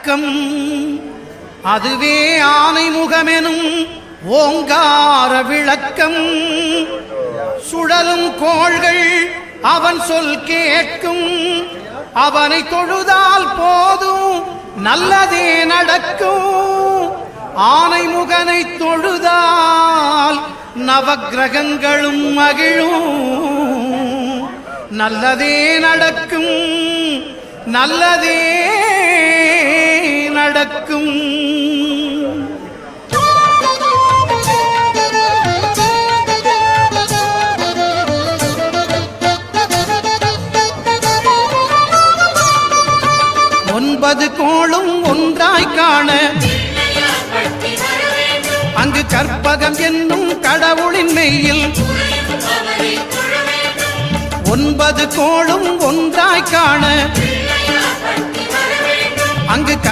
அடக்கம். அதுவே ஆனைமுகமெனும் ஓங்கார விளக்கம். சுழலும் கோள்கள் அவன் சொல் கேட்கும். அவனை தொழுதால் போதும் நல்லதே நடக்கும். ஆனைமுகனை தொழுதால் நவக்கிரகங்களும் மகிழும். நல்லதே நடக்கும், நல்லதே நடக்கும். ஒன்பது கோளும் ஒன்றாய் காண அங்கு கற்பகம் என்னும் கடவுளின் மெய்யில். ஒன்பது கோளும் ஒன்றாய் காண அங்கு